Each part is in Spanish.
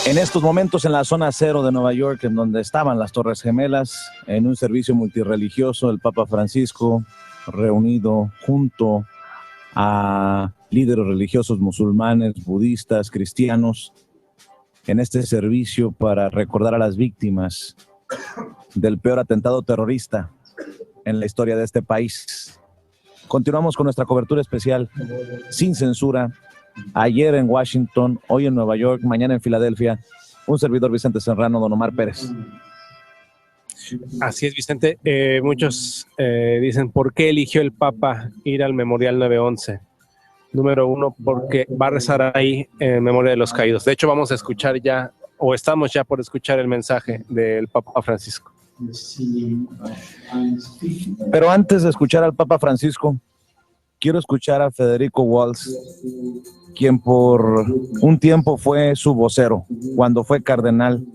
En estos momentos en la zona cero de Nueva York, en donde estaban las Torres Gemelas, en un servicio multirreligioso, el Papa Francisco, reunido junto a líderes religiosos musulmanes, budistas, cristianos, en este servicio para recordar a las víctimas del peor atentado terrorista en la historia de este país. Continuamos con nuestra cobertura especial, sin censura. Ayer en Washington, hoy en Nueva York, mañana en Filadelfia, un servidor Vicente Serrano, don Omar Pérez. Así es, Vicente. Muchos dicen, ¿por qué eligió el Papa ir al Memorial 9/11? Número uno, porque va a rezar ahí en memoria de los caídos. De hecho, vamos a escuchar ya, o estamos ya por escuchar el mensaje del Papa Francisco. Pero antes de escuchar al Papa Francisco, quiero escuchar a Federico Walz, quien por un tiempo fue su vocero cuando fue cardenal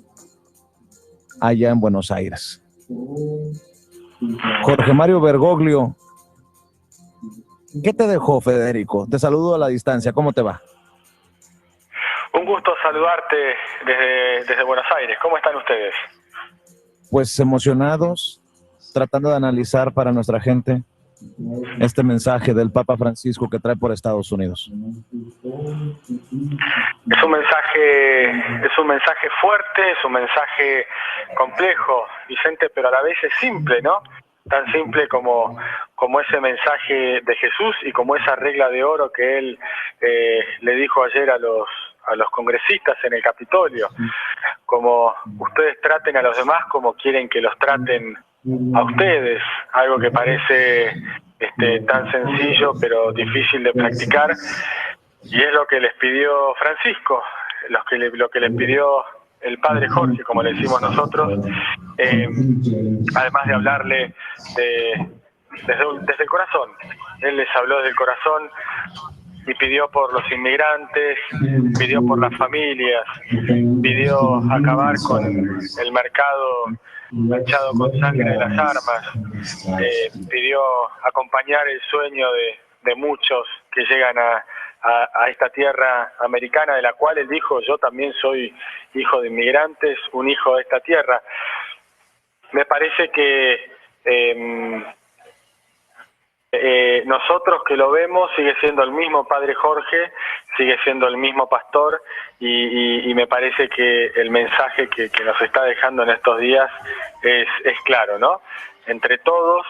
allá en Buenos Aires. Jorge Mario Bergoglio, ¿qué te dejó, Federico? Te saludo a la distancia, ¿cómo te va? Un gusto saludarte desde Buenos Aires. ¿Cómo están ustedes? Pues emocionados, tratando de analizar para nuestra gente este mensaje del Papa Francisco que trae por Estados Unidos. Es un mensaje fuerte, es un mensaje complejo, Vicente, pero a la vez es simple, ¿no? Tan simple como ese mensaje de Jesús y como esa regla de oro que él le dijo ayer a los congresistas en el Capitolio. Como ustedes traten a los demás como quieren que los traten a ustedes, algo que parece tan sencillo pero difícil de practicar, y es lo que les pidió Francisco, lo que les pidió el padre Jorge, como le decimos nosotros, además de hablarle desde el corazón. Él les habló desde el corazón y pidió por los inmigrantes, pidió por las familias, pidió acabar con el mercado manchado con sangre de las armas, pidió acompañar el sueño de muchos que llegan a esta tierra americana, de la cual él dijo: yo también soy hijo de inmigrantes, un hijo de esta tierra. Me parece que nosotros que lo vemos, sigue siendo el mismo padre Jorge, sigue siendo el mismo pastor, y me parece que el mensaje que nos está dejando en estos días es claro, ¿no? Entre todos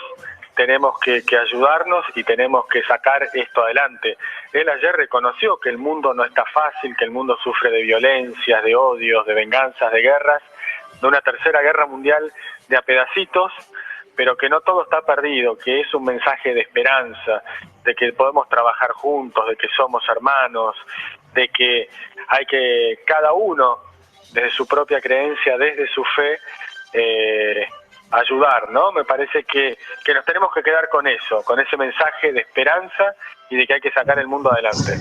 tenemos que ayudarnos y tenemos que sacar esto adelante. Él ayer reconoció que el mundo no está fácil, que el mundo sufre de violencias, de odios, de venganzas, de guerras, de una tercera guerra mundial de a pedacitos, pero que no todo está perdido, que es un mensaje de esperanza, de que podemos trabajar juntos, de que somos hermanos, de que hay que cada uno, desde su propia creencia, desde su fe, ayudar, ¿no? Me parece que nos tenemos que quedar con eso, con ese mensaje de esperanza y de que hay que sacar el mundo adelante.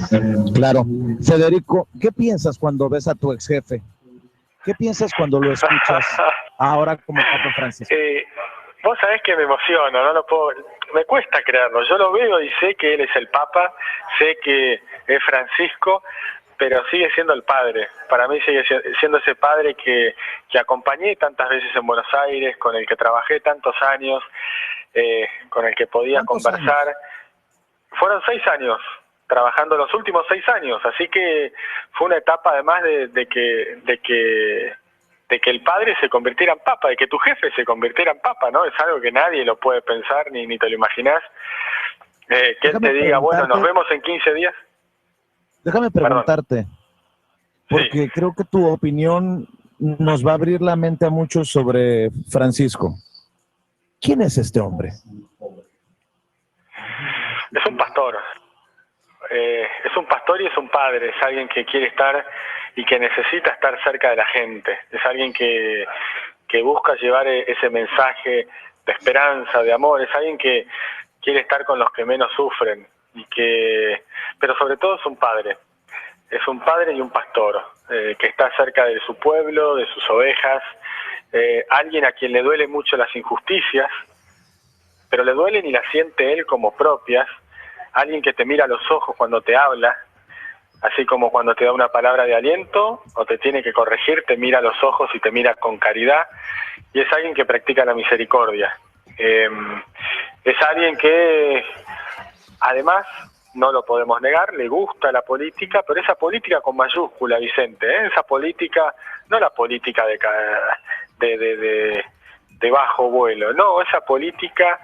Claro. Federico, ¿qué piensas cuando ves a tu ex jefe? ¿Qué piensas cuando lo escuchas ahora como Papa Francisco? Vos sabés que me emociono, no lo puedo, me cuesta creerlo. Yo lo veo y sé que él es el Papa, sé que es Francisco, pero sigue siendo el padre. Para mí sigue siendo ese padre que acompañé tantas veces en Buenos Aires, con el que trabajé tantos años, con el que podía conversar. Años? Fueron 6 años, trabajando los últimos 6 años, así que fue una etapa además de que el padre se convirtiera en papa, de que tu jefe se convirtiera en papa, ¿no? Es algo que nadie lo puede pensar, ni te lo imaginás. Que él te diga, bueno, nos vemos en 15 días. Déjame preguntarte, porque sí, creo que tu opinión nos va a abrir la mente a muchos sobre Francisco. ¿Quién es este hombre? Es un pastor. Es un pastor y es un padre, es alguien que quiere estar y que necesita estar cerca de la gente, es alguien que busca llevar ese mensaje de esperanza, de amor, es alguien que quiere estar con los que menos sufren, pero sobre todo es un padre y un pastor, que está cerca de su pueblo, de sus ovejas, alguien a quien le duele mucho las injusticias, pero le duelen y las siente él como propias, alguien que te mira a los ojos cuando te habla, así como cuando te da una palabra de aliento o te tiene que corregir, te mira a los ojos y te mira con caridad, y es alguien que practica la misericordia. Es alguien que, además, no lo podemos negar, le gusta la política, pero esa política con mayúscula, Vicente, esa política, no la política de bajo vuelo, no, esa política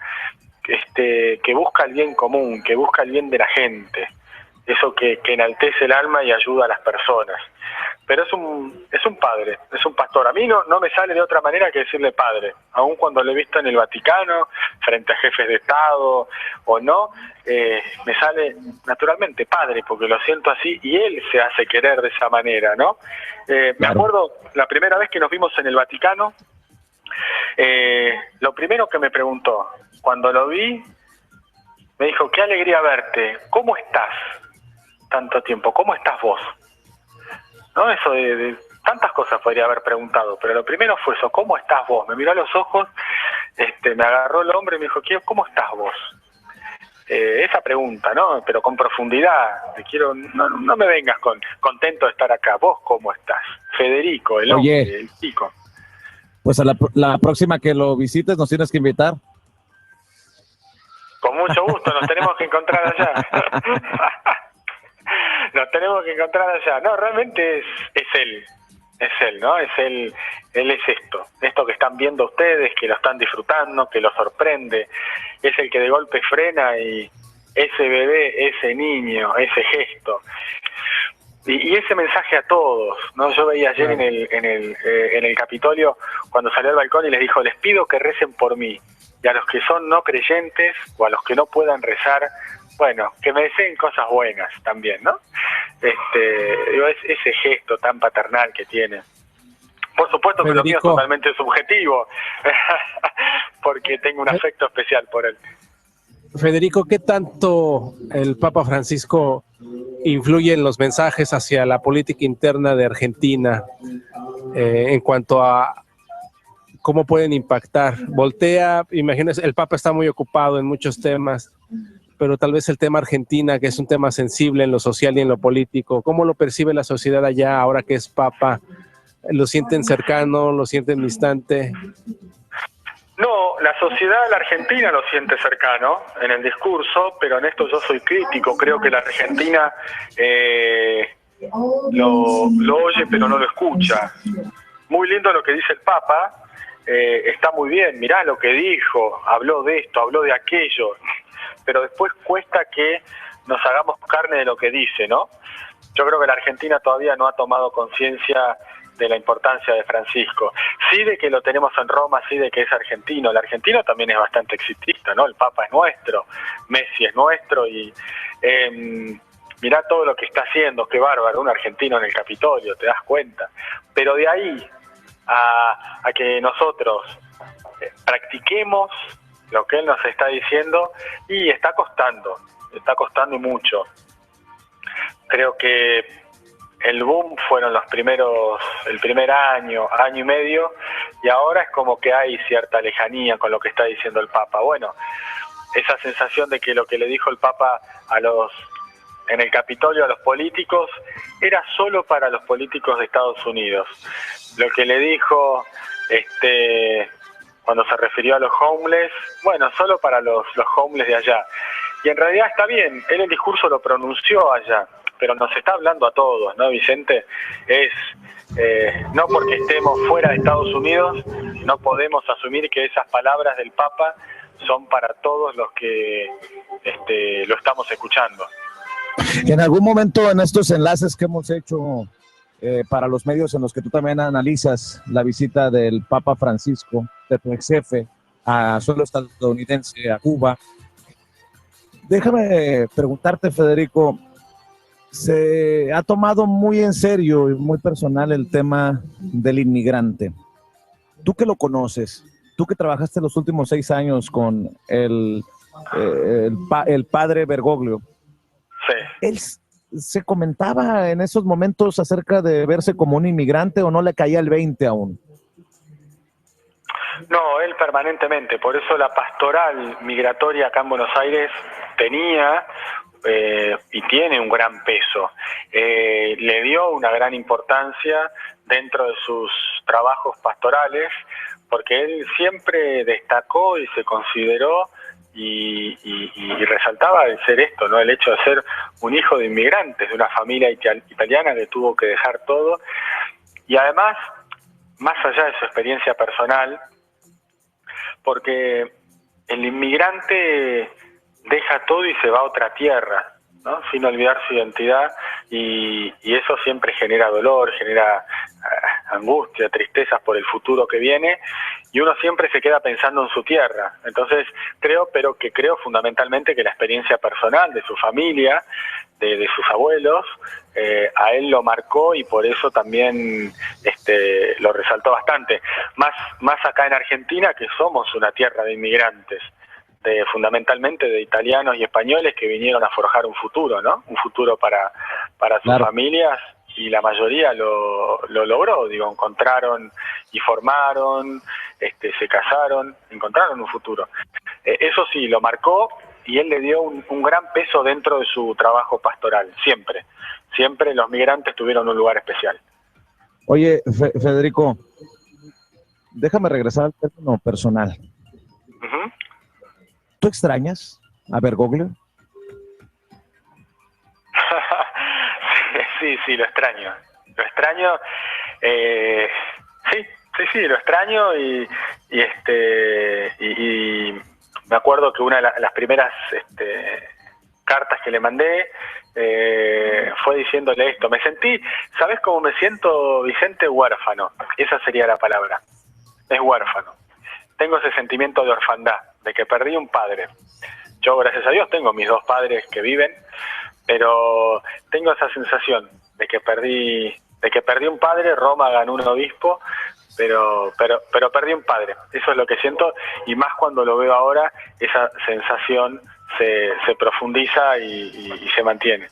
que busca el bien común, que busca el bien de la gente, eso que enaltece el alma y ayuda a las personas. Pero es un padre, es un pastor. A mí no me sale de otra manera que decirle padre, aun cuando lo he visto en el Vaticano, frente a jefes de Estado o no, me sale naturalmente padre, porque lo siento así, y él se hace querer de esa manera, ¿no? Me acuerdo la primera vez que nos vimos en el Vaticano, lo primero que me preguntó, cuando lo vi, me dijo, qué alegría verte, ¿cómo estás? Tanto tiempo, ¿cómo estás vos? ¿No? Eso de tantas cosas podría haber preguntado, pero lo primero fue eso, ¿cómo estás vos? Me miró a los ojos, me agarró el hombro y me dijo, ¿cómo estás vos? Esa pregunta, ¿no? Pero con profundidad, no me vengas contento de estar acá, ¿vos cómo estás? Federico, el hombre, el chico. Pues a la próxima que lo visites nos tienes que invitar. Con mucho gusto, nos tenemos que encontrar allá. Nos tenemos que encontrar allá. No, realmente es él, ¿no? Él es esto que están viendo ustedes, que lo están disfrutando, que lo sorprende. Es el que de golpe frena y ese bebé, ese niño, ese gesto. Y ese mensaje a todos, ¿no? Yo veía ayer en el Capitolio, cuando salió al balcón y les dijo, les pido que recen por mí. Y a los que son no creyentes o a los que no puedan rezar, bueno, que me deseen cosas buenas también, ¿no? Ese gesto tan paternal que tiene. Por supuesto que lo mío es totalmente subjetivo, porque tengo un afecto especial por él. Federico, ¿qué tanto el Papa Francisco influye en los mensajes hacia la política interna de Argentina en cuanto a cómo pueden impactar? Voltea, imagínense, el Papa está muy ocupado en muchos temas, pero tal vez el tema Argentina, que es un tema sensible en lo social y en lo político, ¿cómo lo percibe la sociedad allá ahora que es Papa? ¿Lo sienten cercano? ¿Lo sienten distante? No, la sociedad de la Argentina lo siente cercano en el discurso, pero en esto yo soy crítico. Creo que la Argentina lo oye pero no lo escucha. Muy lindo lo que dice el Papa, está muy bien, mirá lo que dijo, habló de esto, habló de aquello, pero después cuesta que nos hagamos carne de lo que dice, ¿no? Yo creo que la Argentina todavía no ha tomado conciencia de la importancia de Francisco. Sí de que lo tenemos en Roma, sí de que es argentino. El argentino también es bastante exitista, ¿no? El Papa es nuestro, Messi es nuestro y mirá todo lo que está haciendo, qué bárbaro, un argentino en el Capitolio, te das cuenta. Pero de ahí a que nosotros practiquemos lo que él nos está diciendo, y está costando y mucho. Creo que el boom fueron el primer año y medio, y ahora es como que hay cierta lejanía con lo que está diciendo el Papa. Bueno, esa sensación de que lo que le dijo el Papa en el Capitolio a los políticos era solo para los políticos de Estados Unidos. Lo que le dijo cuando se refirió a los homeless, bueno, solo para los homeless de allá. Y en realidad está bien, él el discurso lo pronunció allá, pero nos está hablando a todos, ¿no, Vicente? No porque estemos fuera de Estados Unidos, no podemos asumir que esas palabras del Papa son para todos los que lo estamos escuchando. En algún momento en estos enlaces que hemos hecho para los medios en los que tú también analizas la visita del Papa Francisco, de tu ex jefe, a suelo estadounidense, a Cuba, déjame preguntarte, Federico, se ha tomado muy en serio y muy personal el tema del inmigrante. Tú que lo conoces, tú que trabajaste los últimos 6 años con el padre Bergoglio, sí. ¿Él se comentaba en esos momentos acerca de verse como un inmigrante o no le caía el 20 aún? No, él permanentemente, por eso la pastoral migratoria acá en Buenos Aires tenía y tiene un gran peso. Le dio una gran importancia dentro de sus trabajos pastorales, porque él siempre destacó y se consideró y resaltaba el ser esto, ¿no? El hecho de ser un hijo de inmigrantes, de una familia italiana que tuvo que dejar todo, y además, más allá de su experiencia personal, porque el inmigrante deja todo y se va a otra tierra, ¿no? Sin olvidar su identidad, y eso siempre genera dolor, genera angustia, tristezas por el futuro que viene, y uno siempre se queda pensando en su tierra. Entonces creo fundamentalmente que la experiencia personal de su familia, de sus abuelos, a él lo marcó, y por eso también lo resaltó bastante. Más acá en Argentina, que somos una tierra de inmigrantes, fundamentalmente de italianos y españoles que vinieron a forjar un futuro, ¿no? Un futuro para sus Claro. familias, y la mayoría lo logró, digo, encontraron y formaron, se casaron, encontraron un futuro. Eso sí, lo marcó, y él le dio un gran peso dentro de su trabajo pastoral, siempre. Siempre los migrantes tuvieron un lugar especial. Oye, Federico, déjame regresar al término personal. Uh-huh. ¿Tú extrañas a Bergoglio? Sí, lo extraño. Lo extraño. Sí, lo extraño, y me acuerdo que una de las primeras cartas que le mandé fue diciéndole esto. Me sentí, ¿sabes cómo me siento, Vicente? Huérfano. Esa sería la palabra. Es huérfano. Tengo ese sentimiento de orfandad, de que perdí un padre. Yo, gracias a Dios, tengo mis 2 padres que viven, pero tengo esa sensación de que perdí un padre. Roma ganó un obispo, pero perdí un padre. Eso es lo que siento, y más cuando lo veo ahora, esa sensación se profundiza y se mantiene.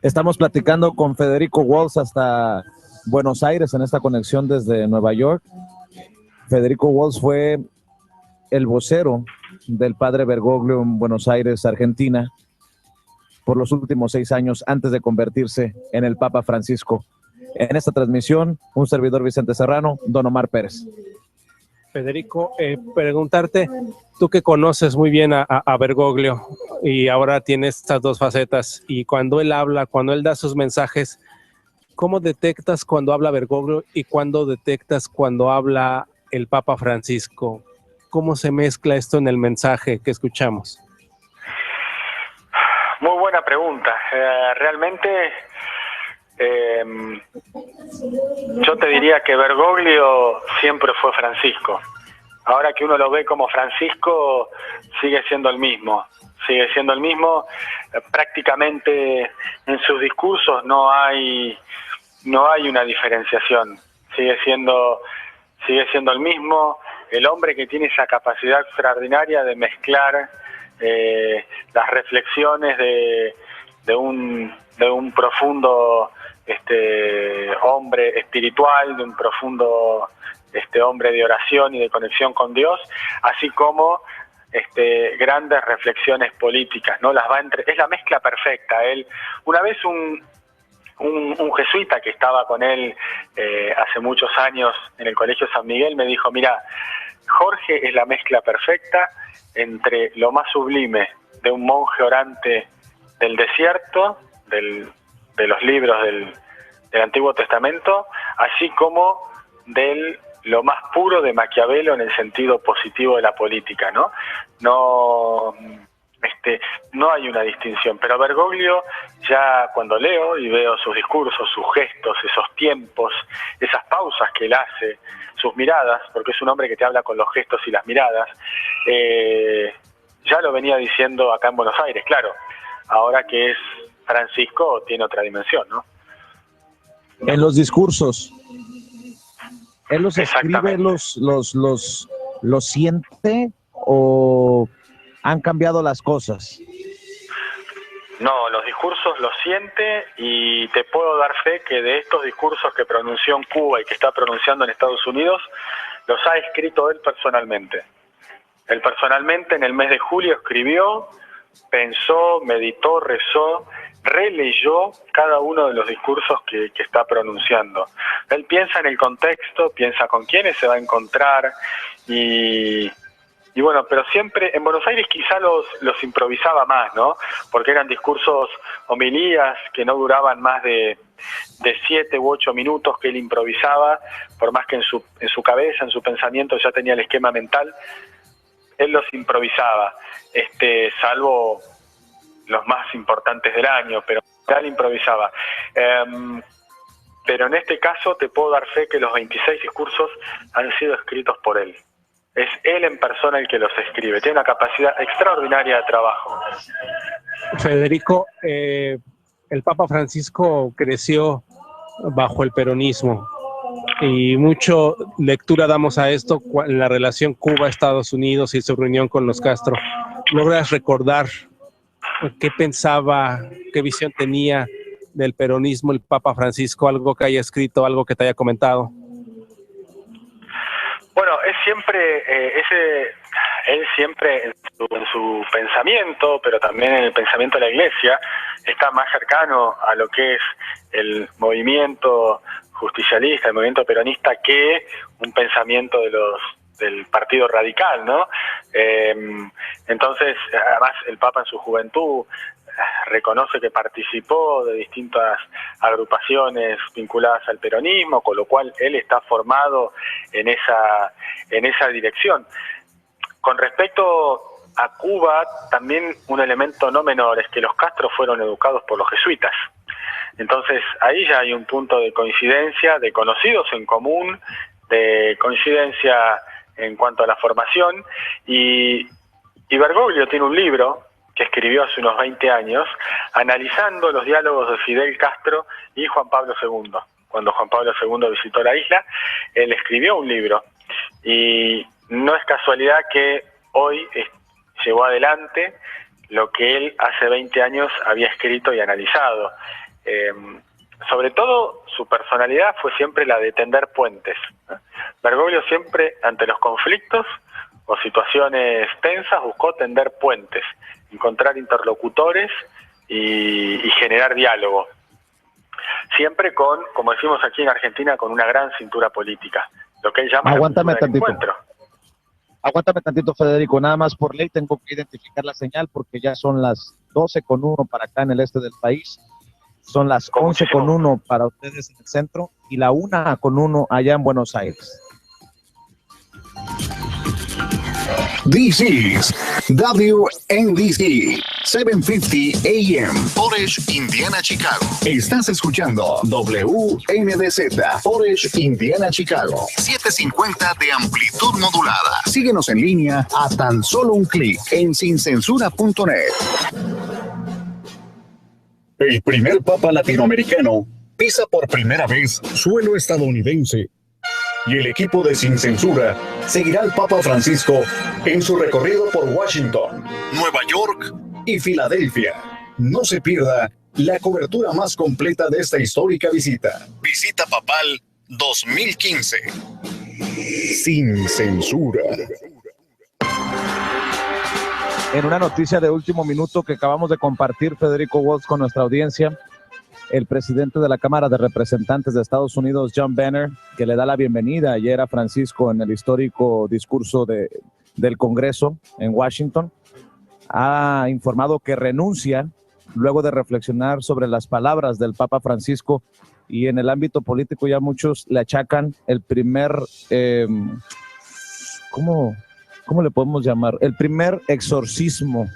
Estamos platicando con Federico Walls hasta Buenos Aires en esta conexión desde Nueva York. Federico Walls fue el vocero del padre Bergoglio en Buenos Aires, Argentina, por los últimos 6 años antes de convertirse en el Papa Francisco. En esta transmisión, un servidor, Vicente Serrano, Don Omar Pérez. Federico, preguntarte, tú que conoces muy bien a Bergoglio y ahora tiene estas 2 facetas, y cuando él habla, cuando él da sus mensajes, ¿cómo detectas cuando habla Bergoglio y cuándo detectas cuando habla el Papa Francisco? ¿Cómo se mezcla esto en el mensaje que escuchamos? Muy buena pregunta. Realmente yo te diría que Bergoglio siempre fue Francisco. Ahora que uno lo ve como Francisco, sigue siendo el mismo. Prácticamente en sus discursos no hay una diferenciación. Sigue siendo el mismo, el hombre que tiene esa capacidad extraordinaria de mezclar las reflexiones de un profundo hombre espiritual, de un profundo hombre de oración y de conexión con Dios, así como grandes reflexiones políticas, ¿no? Es la mezcla perfecta. Una vez un jesuita que estaba con él hace muchos años en el Colegio San Miguel me dijo: mira, Jorge es la mezcla perfecta entre lo más sublime de un monje orante del desierto, de los libros del Antiguo Testamento, así como lo más puro de Maquiavelo en el sentido positivo de la política, ¿no? No hay una distinción, pero Bergoglio, ya cuando leo y veo sus discursos, sus gestos, esos tiempos, esas pausas que él hace, sus miradas, porque es un hombre que te habla con los gestos y las miradas, ya lo venía diciendo acá en Buenos Aires, claro, ahora que es Francisco tiene otra dimensión, ¿no? En los discursos, ¿él los escribe, los siente, o han cambiado las cosas? No, los discursos los siente, y te puedo dar fe que de estos discursos que pronunció en Cuba y que está pronunciando en Estados Unidos, los ha escrito él personalmente. Él personalmente en el mes de julio escribió pensó, meditó, rezó, releyó cada uno de los discursos que está pronunciando. Él piensa en el contexto, piensa con quiénes se va a encontrar y bueno, pero siempre en Buenos Aires quizá los improvisaba más, ¿no? Porque eran discursos, homilías que no duraban más de 7 u 8 minutos, que él improvisaba, por más que en su cabeza, en su pensamiento ya tenía el esquema mental, él los improvisaba, salvo los más importantes del año, pero él improvisaba. Pero en este caso te puedo dar fe que los 26 discursos han sido escritos por él. Es él en persona el que los escribe. Tiene una capacidad extraordinaria de trabajo. Federico, el Papa Francisco creció bajo el peronismo y mucho lectura damos a esto en la relación Cuba-Estados Unidos y su reunión con los Castro. ¿Logras recordar qué pensaba, qué visión tenía del peronismo el Papa Francisco? Algo que haya escrito, algo que te haya comentado. Bueno, es siempre, él siempre en su pensamiento, pero también en el pensamiento de la Iglesia, está más cercano a lo que es el movimiento justicialista, el movimiento peronista, que un pensamiento del Partido Radical, ¿no? Entonces, además, el Papa en su juventud reconoce que participó de distintas agrupaciones vinculadas al peronismo, con lo cual él está formado en esa dirección. Con respecto a Cuba, también un elemento no menor es que los Castro fueron educados por los jesuitas. Entonces ahí ya hay un punto de coincidencia, de conocidos en común, de coincidencia en cuanto a la formación, y Bergoglio tiene un libro que escribió hace unos 20 años, analizando los diálogos de Fidel Castro y Juan Pablo II. Cuando Juan Pablo II visitó la isla, él escribió un libro. Y no es casualidad que hoy llevó adelante lo que él hace 20 años había escrito y analizado. Sobre todo, su personalidad fue siempre la de tender puentes. Bergoglio siempre, ante los conflictos o situaciones tensas, buscó tender puentes, encontrar interlocutores y generar diálogo. Siempre con, como decimos aquí en Argentina, con una gran cintura política, lo que él llama Aguántame la cultura del encuentro. Aguántame tantito, Federico, nada más por ley tengo que identificar la señal porque ya son las 12:01 para acá en el este del país, son las 11:01 para ustedes en el centro y la 1:01 allá en Buenos Aires. This is WNDC 750 AM, Portage, Indiana, Chicago. Estás escuchando WNDZ, Portage, Indiana, Chicago. 750 de amplitud modulada. Síguenos en línea a tan solo un clic en sincensura.net. El primer papa latinoamericano pisa por primera vez suelo estadounidense. Y el equipo de Sin Censura seguirá al Papa Francisco en su recorrido por Washington, Nueva York y Filadelfia. No se pierda la cobertura más completa de esta histórica visita. Visita Papal 2015. Sin Censura. En una noticia de último minuto que acabamos de compartir, Federico Waltz, con nuestra audiencia, el presidente de la Cámara de Representantes de Estados Unidos, John Boehner, que le da la bienvenida ayer a Francisco en el histórico discurso del Congreso en Washington, ha informado que renuncia luego de reflexionar sobre las palabras del Papa Francisco, y en el ámbito político ya muchos le achacan el primer, ¿cómo le podemos llamar? El primer exorcismo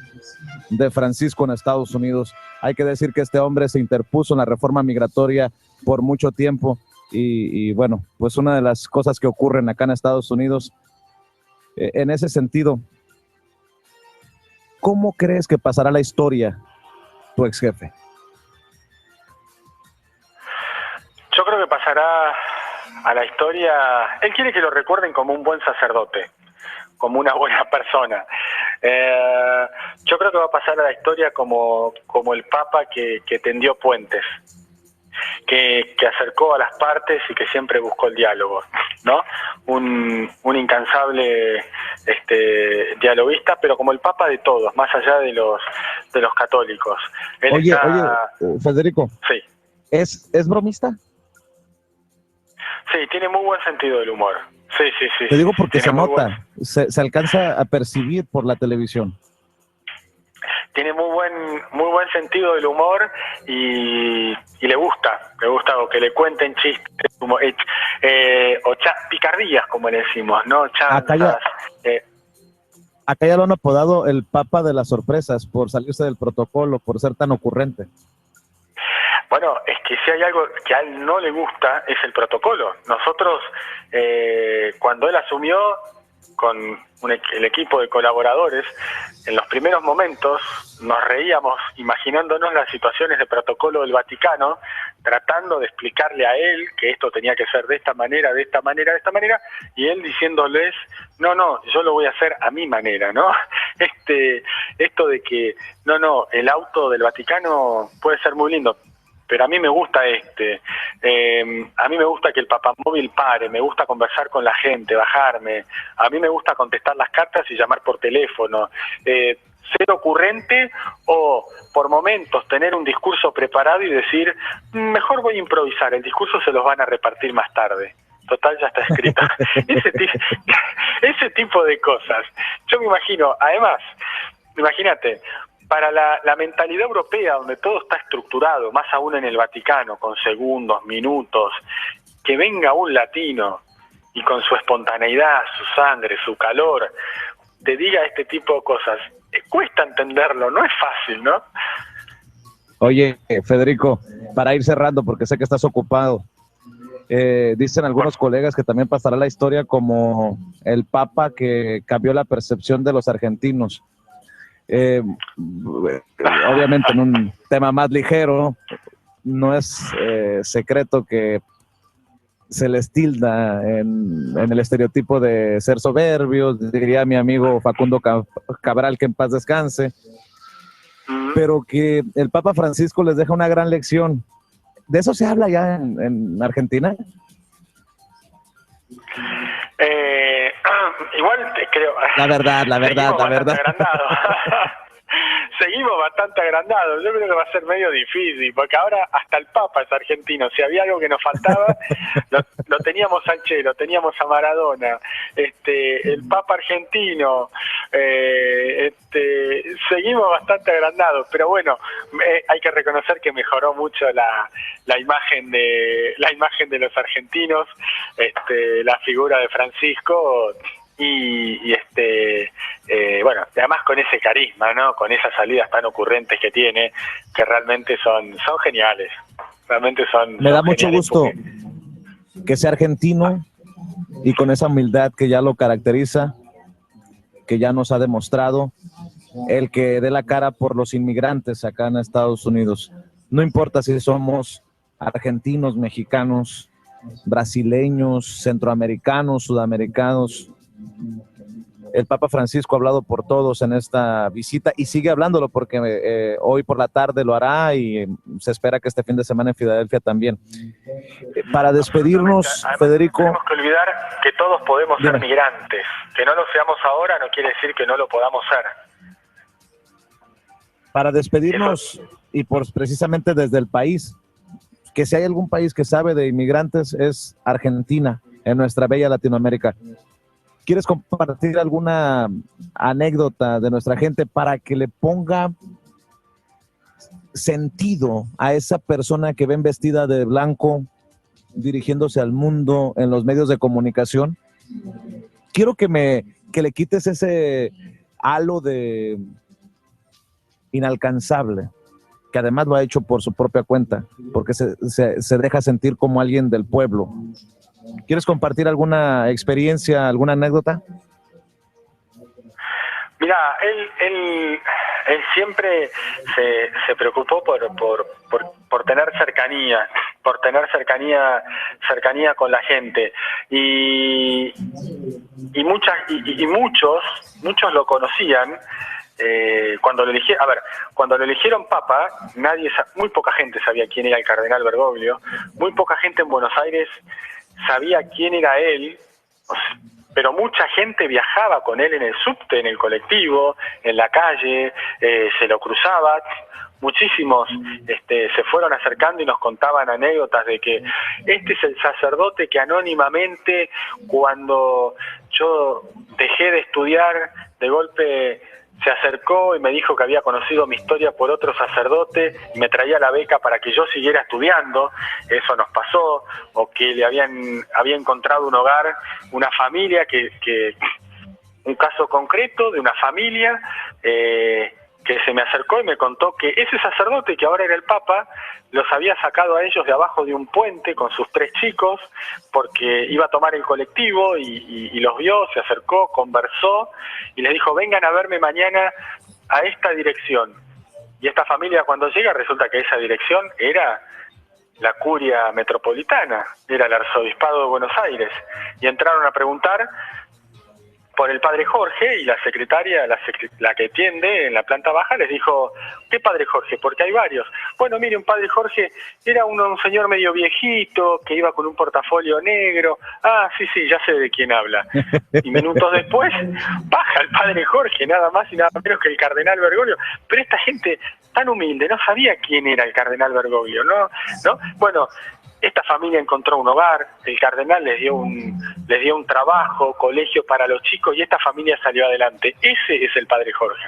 de Francisco en Estados Unidos. Hay que decir que este hombre se interpuso en la reforma migratoria por mucho tiempo y bueno, pues una de las cosas que ocurren acá en Estados Unidos, en ese sentido, ¿cómo crees que pasará la historia tu ex jefe? Yo creo que pasará a la historia. Él quiere que lo recuerden como un buen sacerdote, como una buena persona. Yo creo que va a pasar a la historia como el Papa que tendió puentes, que acercó a las partes y que siempre buscó el diálogo, ¿no? Un incansable dialoguista, pero como el Papa de todos, más allá de los católicos. Él Oye, Federico, sí. ¿Es bromista? Sí, tiene muy buen sentido del humor. Sí. Te digo porque Tiene se nota, se alcanza a percibir por la televisión. Tiene muy buen sentido del humor y le gusta o que le cuenten chistes como, picardías, como le decimos, ¿no? Chanzas. Acá ya lo han apodado el Papa de las sorpresas por salirse del protocolo, por ser tan ocurrente. Bueno, es que si hay algo que a él no le gusta es el protocolo. Nosotros, cuando él asumió con el equipo de colaboradores, en los primeros momentos nos reíamos imaginándonos las situaciones de protocolo del Vaticano, tratando de explicarle a él que esto tenía que ser de esta manera, y él diciéndoles, no, yo lo voy a hacer a mi manera, ¿no? Esto de que, el auto del Vaticano puede ser muy lindo, pero a mí me gusta a mí me gusta que el papamóvil pare, me gusta conversar con la gente, bajarme, a mí me gusta contestar las cartas y llamar por teléfono, ser ocurrente o por momentos tener un discurso preparado y decir, mejor voy a improvisar, el discurso se los van a repartir más tarde. Total, ya está escrito. Ese tipo de cosas. Yo me imagino, además, imagínate, para la mentalidad europea, donde todo está estructurado, más aún en el Vaticano, con segundos, minutos, que venga un latino y con su espontaneidad, su sangre, su calor, te diga este tipo de cosas, cuesta entenderlo, no es fácil, ¿no? Oye, Federico, para ir cerrando, porque sé que estás ocupado, dicen algunos colegas que también pasará la historia como el Papa que cambió la percepción de los argentinos. Obviamente en un tema más ligero, no es secreto que se les tilda en el estereotipo de ser soberbios, diría mi amigo Facundo Cabral, que en paz descanse, pero que el Papa Francisco les deja una gran lección. ¿De eso se habla ya en Argentina? Igual te creo. La verdad. Seguimos bastante agrandados. Yo creo que va a ser medio difícil, porque ahora hasta el Papa es argentino. Si había algo que nos faltaba, lo teníamos al Che, lo teníamos a Maradona, el Papa argentino. Seguimos bastante agrandados, pero bueno, hay que reconocer que mejoró mucho la imagen de los argentinos, la figura de Francisco. Y bueno, además con ese carisma, ¿no? Con esas salidas tan ocurrentes que tiene, que realmente son geniales. Realmente son. Me da mucho gusto que sea argentino y con esa humildad que ya lo caracteriza, que ya nos ha demostrado, el que dé la cara por los inmigrantes acá en Estados Unidos. No importa si somos argentinos, mexicanos, brasileños, centroamericanos, sudamericanos. El Papa Francisco ha hablado por todos en esta visita y sigue hablándolo porque hoy por la tarde lo hará y se espera que este fin de semana en Filadelfia también. Para despedirnos, además, Federico... Tenemos que olvidar que todos podemos ser migrantes. Que no lo seamos ahora no quiere decir que no lo podamos ser. Para despedirnos, y precisamente desde el país, que si hay algún país que sabe de inmigrantes es Argentina, en nuestra bella Latinoamérica. ¿Quieres compartir alguna anécdota de nuestra gente para que le ponga sentido a esa persona que ven vestida de blanco dirigiéndose al mundo en los medios de comunicación? Quiero que le quites ese halo de inalcanzable, que además lo ha hecho por su propia cuenta, porque se deja sentir como alguien del pueblo. ¿Quieres compartir alguna experiencia, alguna anécdota? Mira, él siempre se preocupó por tener cercanía, cercanía con la gente, y muchos lo conocían cuando lo eligieron papa, muy poca gente sabía quién era el cardenal Bergoglio, muy poca gente en Buenos Aires sabía quién era él, pero mucha gente viajaba con él en el subte, en el colectivo, en la calle, se lo cruzaba. Muchísimos se fueron acercando y nos contaban anécdotas de que este es el sacerdote que anónimamente, cuando yo dejé de estudiar, de golpe se acercó y me dijo que había conocido mi historia por otro sacerdote y me traía la beca para que yo siguiera estudiando. Eso nos pasó. O que le había encontrado un hogar, una familia, un caso concreto de una familia que se me acercó y me contó que ese sacerdote, que ahora era el papa, los había sacado a ellos de abajo de un puente con sus 3 chicos porque iba a tomar el colectivo y los vio, se acercó, conversó y les dijo: vengan a verme mañana a esta dirección. Y esta familia, cuando llega, resulta que esa dirección era la curia metropolitana, era el arzobispado de Buenos Aires, y entraron a preguntar por el padre Jorge, y la secretaria, la que atiende en la planta baja, les dijo: ¿qué padre Jorge? Porque hay varios. Bueno, mire, un padre Jorge era un señor medio viejito, que iba con un portafolio negro. Ah, sí, ya sé de quién habla. Y minutos después, baja el padre Jorge, nada más y nada menos que el cardenal Bergoglio. Pero esta gente tan humilde no sabía quién era el cardenal Bergoglio, ¿no? Bueno, esta familia encontró un hogar, el cardenal les dio un trabajo, colegio para los chicos, y esta familia salió adelante. Ese es el padre Jorge.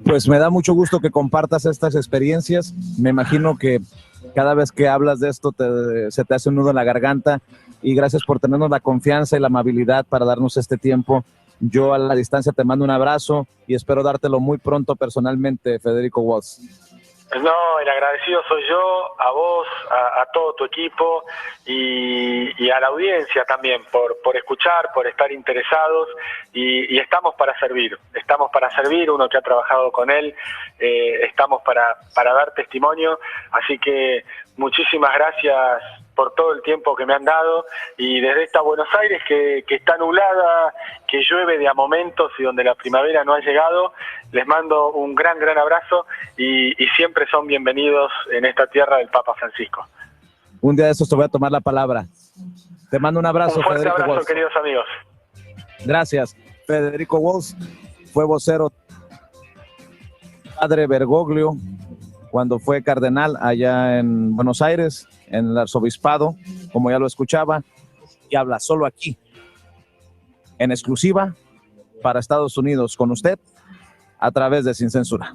Pues me da mucho gusto que compartas estas experiencias. Me imagino que cada vez que hablas de esto se te hace un nudo en la garganta, y gracias por tenernos la confianza y la amabilidad para darnos este tiempo. Yo a la distancia te mando un abrazo y espero dártelo muy pronto personalmente, Federico Waltz. No, el agradecido soy yo, a vos, a todo tu equipo y a la audiencia también por escuchar, por estar interesados, y estamos para servir, uno que ha trabajado con él, estamos para dar testimonio, así que muchísimas gracias por todo el tiempo que me han dado, y desde esta Buenos Aires que está nublada, que llueve de a momentos y donde la primavera no ha llegado, les mando un gran abrazo y siempre son bienvenidos en esta tierra del Papa Francisco. Un día de estos te voy a tomar la palabra. Te mando un abrazo, un fuerte Federico abrazo, Waltz. queridos amigos. Gracias. Federico Waltz fue vocero padre Bergoglio cuando fue cardenal allá en Buenos Aires, en el arzobispado, como ya lo escuchaba, y habla solo aquí, en exclusiva para Estados Unidos, con usted, a través de Sin Censura.